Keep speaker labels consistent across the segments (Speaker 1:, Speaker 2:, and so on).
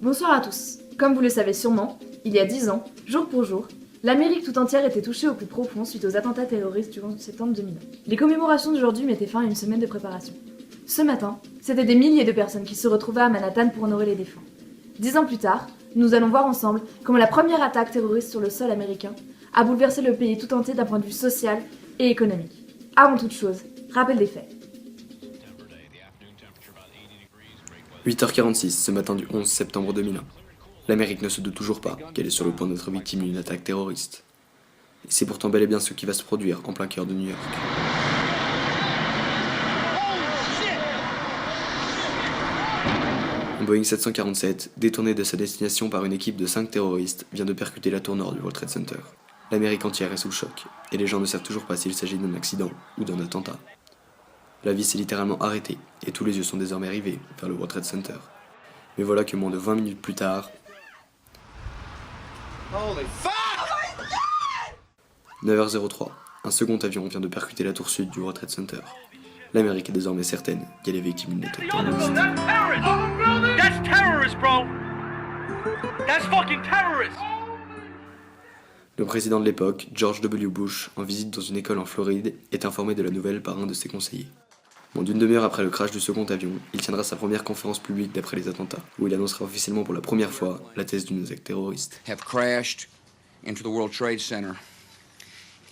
Speaker 1: Bonsoir à tous. Comme vous le savez sûrement, il y a 10 ans, jour pour jour, l'Amérique tout entière était touchée au plus profond suite aux attentats terroristes du 11 septembre 2001. Les commémorations d'aujourd'hui mettaient fin à une semaine de préparation. Ce matin, c'était des milliers de personnes qui se retrouvaient à Manhattan pour honorer les défunts. 10 ans plus tard, nous allons voir ensemble comment la première attaque terroriste sur le sol américain a bouleversé le pays tout entier d'un point de vue social et économique. Avant toute chose, rappel des faits.
Speaker 2: 8h46, ce matin du 11 septembre 2001. L'Amérique ne se doute toujours pas qu'elle est sur le point d'être victime d'une attaque terroriste. Et c'est pourtant bel et bien ce qui va se produire en plein cœur de New York. Un Boeing 747, détourné de sa destination par une équipe de 5 terroristes, vient de percuter la tour nord du World Trade Center. L'Amérique entière est sous le choc, et les gens ne savent toujours pas s'il s'agit d'un accident ou d'un attentat. La vie s'est littéralement arrêtée, et tous les yeux sont désormais rivés vers le World Trade Center. Mais voilà que moins de 20 minutes plus tard, 9h03, un second avion vient de percuter la tour sud du World Trade Center. L'Amérique est désormais certaine qu'elle est victime d'une attaque terroriste. Le président de l'époque, George W. Bush, en visite dans une école en Floride, est informé de la nouvelle par un de ses conseillers. Moins d'une demi-heure après le crash du second avion, il tiendra sa première conférence publique d'après les attentats, où il annoncera officiellement pour la première fois la thèse d'une attaque terroriste.
Speaker 3: Have crashed into the World Trade Center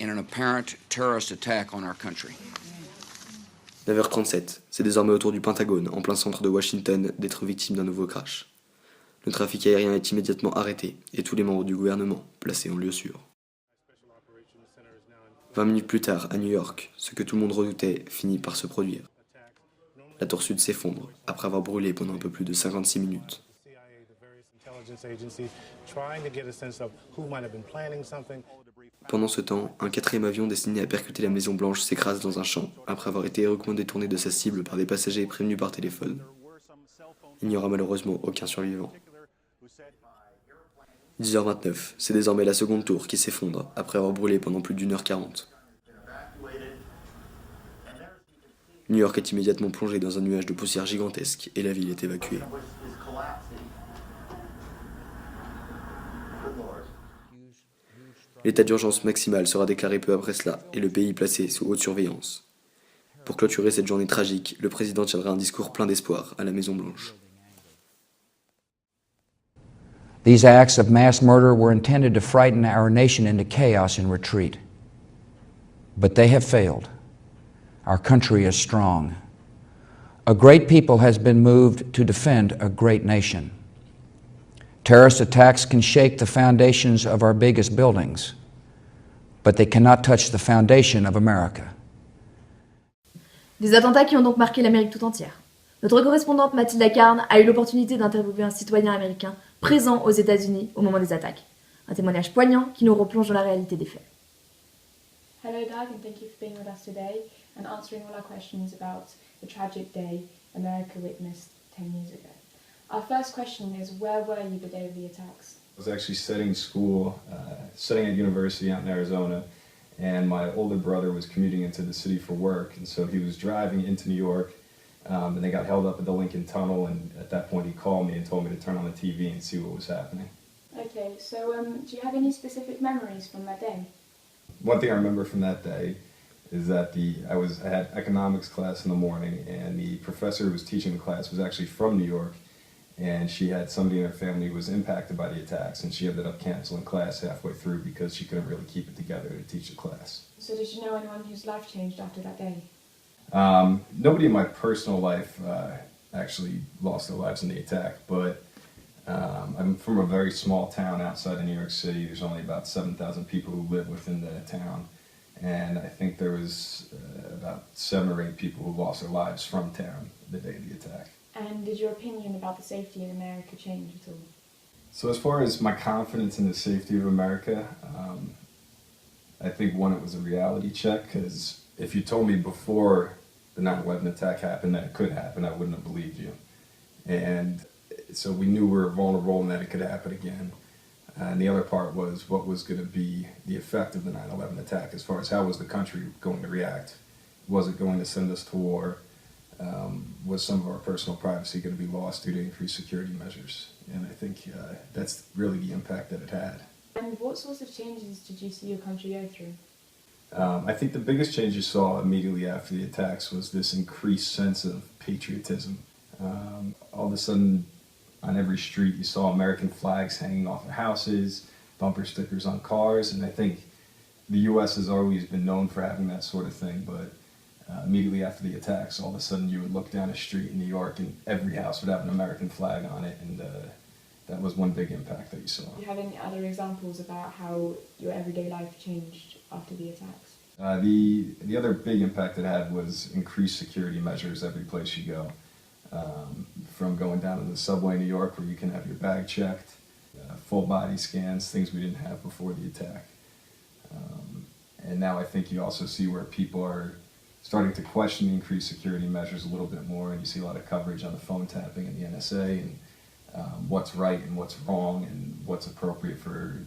Speaker 3: in an apparent terrorist attack on our country.
Speaker 2: 9h37, c'est désormais au tour du Pentagone, en plein centre de Washington, d'être victime d'un nouveau crash. Le trafic aérien est immédiatement arrêté, et tous les membres du gouvernement placés en lieu sûr. 20 minutes plus tard, à New York, ce que tout le monde redoutait finit par se produire. La tour sud s'effondre, après avoir brûlé pendant un peu plus de 56 minutes. Pendant ce temps, un quatrième avion destiné à percuter la Maison Blanche s'écrase dans un champ, après avoir été héroïquement détourné de sa cible par des passagers prévenus par téléphone. Il n'y aura malheureusement aucun survivant. 10h29, c'est désormais la seconde tour qui s'effondre, après avoir brûlé pendant plus d'1h40. New York est immédiatement plongé dans un nuage de poussière gigantesque et la ville est évacuée. L'état d'urgence maximal sera déclaré peu après cela et le pays placé sous haute surveillance. Pour clôturer cette journée tragique, le président tiendra un discours plein d'espoir à la Maison Blanche.
Speaker 3: These acts of mass murder were intended to frighten our nation into chaos and retreat. But they have failed. Our country is strong. A great people has been moved to defend a great nation. Terrorist attacks can shake the foundations of our biggest buildings, but they cannot touch the foundation of America.
Speaker 1: Des attentats qui ont donc marqué l'Amérique tout entière. Notre correspondante Mathilda Carne a eu l'opportunité d'interviewer un citoyen américain présent aux États-Unis au moment des attaques. Un témoignage poignant qui nous replonge dans la réalité des faits.
Speaker 4: Hello Doug, and thank you for being with us today and answering all our questions about the tragic day America witnessed 10 years ago. Our first question is, where were you the day of the attacks?
Speaker 5: I was actually studying at university out in Arizona, and my older brother was commuting into the city for work, and so he was driving into New York, and they got held up at the Lincoln Tunnel, and at that point he called me and told me to turn on the TV and see what was happening.
Speaker 4: Okay, so do you have any specific memories from that day?
Speaker 5: One thing I remember from that day is that I had economics class in the morning, and the professor who was teaching the class was actually from New York, and she had somebody in her family who was impacted by the attacks, and she ended up canceling class halfway through because she couldn't really keep it together to teach the class.
Speaker 4: So did you know anyone whose life changed after that day?
Speaker 5: Nobody in my personal life actually lost their lives in the attack, but I'm from a very small town outside of New York City. There's only about 7,000 people who live within the town, and I think there was about 7 or 8 people who lost their lives from town the day of the attack.
Speaker 4: And did your opinion about the safety in America change at all?
Speaker 5: So as far as my confidence in the safety of America, I think one, it was a reality check, because if you told me before the 9/11 attack happened, that it could happen, I wouldn't have believed you. And so we knew we were vulnerable and that it could happen again. And the other part was what was going to be the effect of the 9/11 attack as far as how was the country going to react? Was it going to send us to war? Was some of our personal privacy going to be lost due to increased security measures? And I think that's really the impact that it had.
Speaker 4: And what sorts of changes did you see your country go through?
Speaker 5: I think the biggest change you saw immediately after the attacks was this increased sense of patriotism. All of a sudden, on every street, you saw American flags hanging off of houses, bumper stickers on cars, and I think the U.S. has always been known for having that sort of thing, but immediately after the attacks, all of a sudden you would look down a street in New York and every house would have an American flag on it, and that was one big impact that you saw.
Speaker 4: Do you have any other examples about how your everyday life changed after the attacks?
Speaker 5: The other big impact it had was increased security measures every place you go. From going down to the subway in New York where you can have your bag checked, full body scans, things we didn't have before the attack. And now I think you also see where people are starting to question the increased security measures a little bit more, and you see a lot of coverage on the phone tapping in the NSA and what's right and what's wrong and what's appropriate for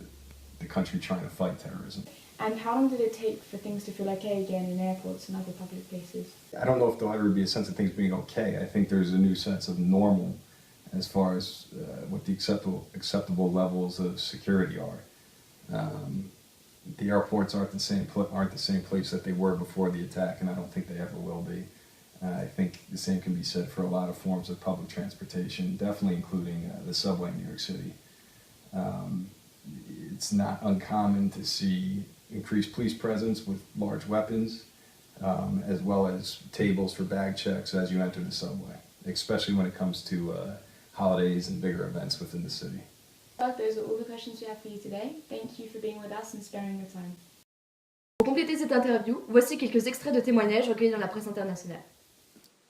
Speaker 5: the country trying to fight terrorism.
Speaker 4: And how long did it take for things to feel okay again in airports and other public places?
Speaker 5: I don't know if there'll ever be a sense of things being okay. I think there's a new sense of normal as far as what the acceptable levels of security are. The airports aren't the same place that they were before the attack, and I don't think they ever will be. I think the same can be said for a lot of forms of public transportation, definitely including the subway in New York City. It's not uncommon to see increased police presence with large weapons, as well as tables for bag checks as you enter the subway, especially when it comes to holidays and bigger events within the city.
Speaker 4: Those are all the questions we have for you today. Thank you for being with us and sparing your time.
Speaker 1: Pour compléter cette interview, voici quelques extraits de témoignages recueillis dans la presse internationale.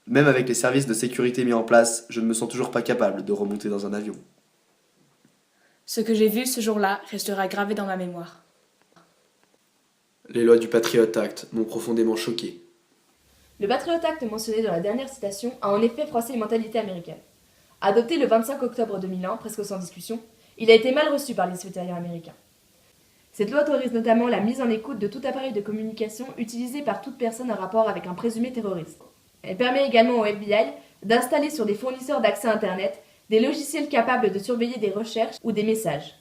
Speaker 2: Même avec les services de sécurité mis en place, je ne me sens toujours pas capable de remonter dans un avion.
Speaker 6: Ce que j'ai vu ce jour-là restera gravé dans ma mémoire.
Speaker 2: Les lois du Patriot Act m'ont profondément choqué.
Speaker 1: Le Patriot Act mentionné dans la dernière citation a en effet froissé les mentalités américaines. Adopté le 25 octobre 2001, presque sans discussion, il a été mal reçu par les citoyens américains. Cette loi autorise notamment la mise en écoute de tout appareil de communication utilisé par toute personne en rapport avec un présumé terroriste. Elle permet également au FBI d'installer sur des fournisseurs d'accès Internet des logiciels capables de surveiller des recherches ou des messages.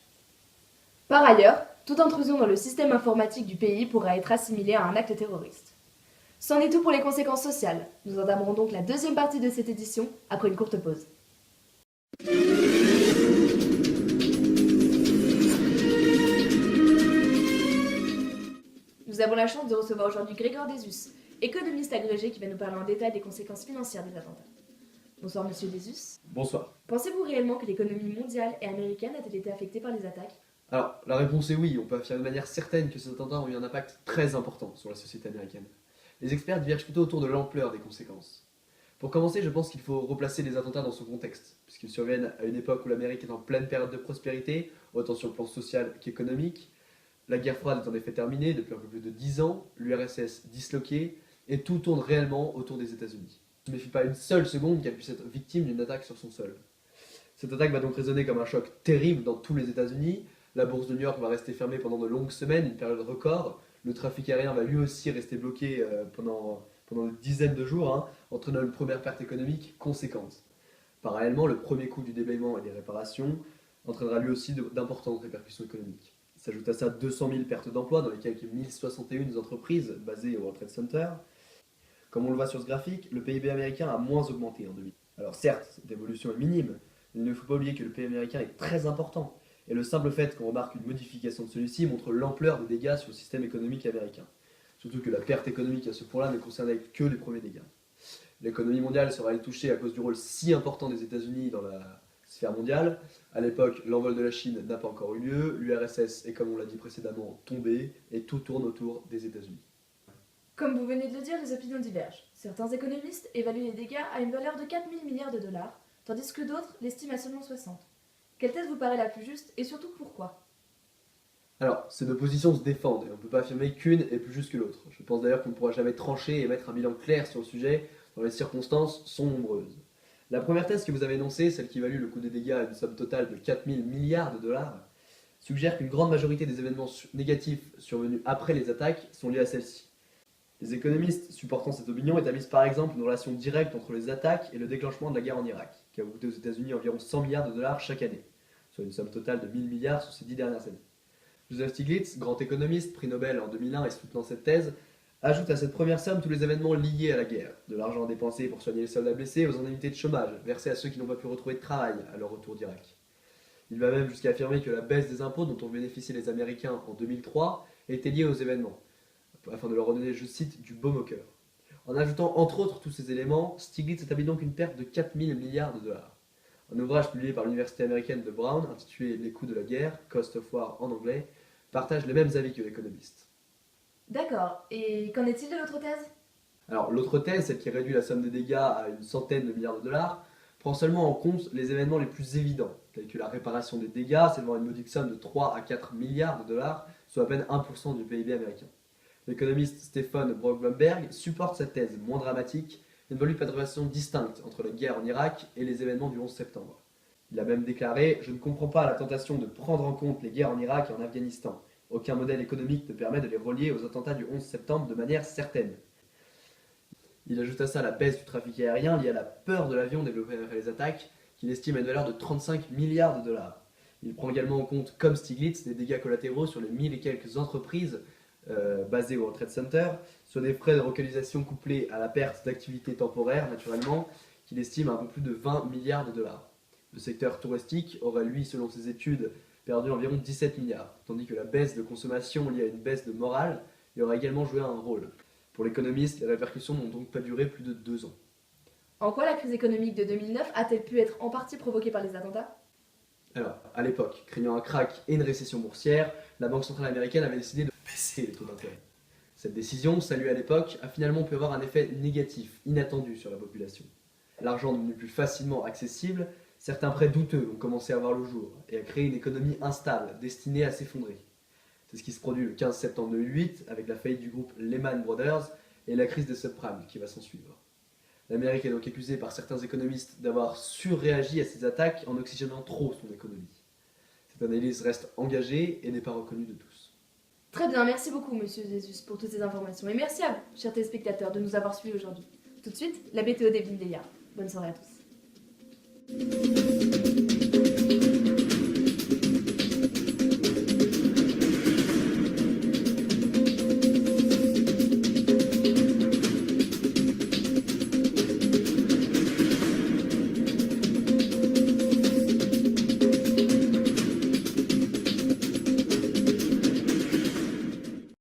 Speaker 1: Par ailleurs, toute intrusion dans le système informatique du pays pourra être assimilée à un acte terroriste. C'en est tout pour les conséquences sociales. Nous entamerons donc la deuxième partie de cette édition après une courte pause. Nous avons la chance de recevoir aujourd'hui Grégoire Desus, économiste agrégé qui va nous parler en détail des conséquences financières des attentats. Bonsoir Monsieur Desus.
Speaker 7: Bonsoir.
Speaker 1: Pensez-vous réellement que l'économie mondiale et américaine a-t-elle été affectée par les attaques ?
Speaker 7: Alors, la réponse est oui. On peut affirmer de manière certaine que ces attentats ont eu un impact très important sur la société américaine. Les experts divergent plutôt autour de l'ampleur des conséquences. Pour commencer, je pense qu'il faut replacer les attentats dans son contexte, puisqu'ils surviennent à une époque où l'Amérique est en pleine période de prospérité, autant sur le plan social qu'économique. La guerre froide est en effet terminée depuis un peu plus de 10 ans, l'URSS disloquée, et tout tourne réellement autour des États-Unis. Il ne méfie pas une seule seconde qu'elle puisse être victime d'une attaque sur son sol. Cette attaque va donc résonner comme un choc terrible dans tous les États-Unis. La bourse de New York va rester fermée pendant de longues semaines, une période record. Le trafic aérien va lui aussi rester bloqué pendant des dizaines de jours, entraînant une première perte économique conséquente. Parallèlement, le premier coup du déblaiement et des réparations entraînera lui aussi d'importantes répercussions économiques. S'ajoute à ça 200 000 pertes d'emplois dans les quelques 1061 entreprises basées au World Trade Center. Comme on le voit sur ce graphique, le PIB américain a moins augmenté en 2000. Alors certes, cette évolution est minime, mais il ne faut pas oublier que le PIB américain est très important. Et le simple fait qu'on remarque une modification de celui-ci montre l'ampleur des dégâts sur le système économique américain. Surtout que la perte économique à ce point-là ne concernait que les premiers dégâts. L'économie mondiale sera touchée à cause du rôle si important des États-Unis dans la sphère mondiale. À l'époque, l'envol de la Chine n'a pas encore eu lieu, l'URSS est, comme on l'a dit précédemment, tombée, et tout tourne autour des États-Unis.
Speaker 1: Comme vous venez de le dire, les opinions divergent. Certains économistes évaluent les dégâts à une valeur de 4 000 milliards de dollars, tandis que d'autres l'estiment à seulement 60. Quelle thèse vous paraît la plus juste et surtout pourquoi ?
Speaker 7: Alors, ces deux positions se défendent et on ne peut pas affirmer qu'une est plus juste que l'autre. Je pense d'ailleurs qu'on ne pourra jamais trancher et mettre un bilan clair sur le sujet, dont les circonstances sont nombreuses. La première thèse que vous avez énoncée, celle qui évalue le coût des dégâts à une somme totale de 4000 milliards de dollars, suggère qu'une grande majorité des événements négatifs survenus après les attaques sont liés à celle-ci. Les économistes supportant cette opinion établissent par exemple une relation directe entre les attaques et le déclenchement de la guerre en Irak, qui a coûté aux États-Unis environ 100 milliards de dollars chaque année, soit une somme totale de 1000 milliards sur ces 10 dernières années. Joseph Stiglitz, grand économiste, prix Nobel en 2001 et soutenant cette thèse, ajoute à cette première somme tous les événements liés à la guerre, de l'argent dépensé pour soigner les soldats blessés aux indemnités de chômage, versées à ceux qui n'ont pas pu retrouver de travail à leur retour d'Irak. Il va même jusqu'à affirmer que la baisse des impôts dont ont bénéficié les Américains en 2003 était liée aux événements, afin de leur redonner, je cite, du baume au cœur. En ajoutant entre autres tous ces éléments, Stiglitz établit donc une perte de 4000 milliards de dollars. Un ouvrage publié par l'université américaine de Brown, intitulé Les coûts de la guerre, Cost of War en anglais, partage les mêmes avis que l'économiste.
Speaker 1: D'accord, et qu'en est-il de l'autre thèse?
Speaker 7: Alors l'autre thèse, celle qui réduit la somme des dégâts à une centaine de milliards de dollars, prend seulement en compte les événements les plus évidents, tels que la réparation des dégâts, s'élevant à une modique somme de 3 à 4 milliards de dollars, soit à peine 1% du PIB américain. L'économiste Stefan Brockberg supporte cette thèse moins dramatique et ne veut pas de relation distincte entre la guerre en Irak et les événements du 11 septembre. Il a même déclaré « Je ne comprends pas la tentation de prendre en compte les guerres en Irak et en Afghanistan. Aucun modèle économique ne permet de les relier aux attentats du 11 septembre de manière certaine. » Il ajoute à ça la baisse du trafic aérien liée à la peur de l'avion développée après les attaques, qu'il estime à une valeur de 35 milliards de dollars. Il prend également en compte, comme Stiglitz, les dégâts collatéraux sur les 1000 et quelques entreprises basées au World Trade Center, sur des frais de relocalisation couplés à la perte d'activité temporaire, naturellement, qu'il estime à un peu plus de 20 milliards de dollars. Le secteur touristique aurait, lui, selon ses études, perdu environ 17 milliards, tandis que la baisse de consommation liée à une baisse de morale y aurait également joué un rôle. Pour l'économiste, les répercussions n'ont donc pas duré plus de 2 ans.
Speaker 1: En quoi la crise économique de 2009 a-t-elle pu être en partie provoquée par les attentats?
Speaker 7: Alors, à l'époque, craignant un krach et une récession boursière, la Banque centrale américaine avait décidé de baisser les taux d'intérêt. Cette décision, saluée à l'époque, a finalement pu avoir un effet négatif, inattendu sur la population. L'argent devenu plus facilement accessible, certains prêts douteux ont commencé à voir le jour et à créer une économie instable, destinée à s'effondrer. C'est ce qui se produit le 15 septembre 2008 avec la faillite du groupe Lehman Brothers et la crise des subprimes qui va s'en suivre. L'Amérique est donc accusée par certains économistes d'avoir surréagi à ces attaques en oxygénant trop son économie. Cette analyse reste engagée et n'est pas reconnue de tous.
Speaker 1: Très bien, merci beaucoup Monsieur Zezus pour toutes ces informations. Et merci à vous, chers téléspectateurs, de nous avoir suivis aujourd'hui. Tout de suite, la BTO d'Evelyne Deillard. Bonne soirée à tous.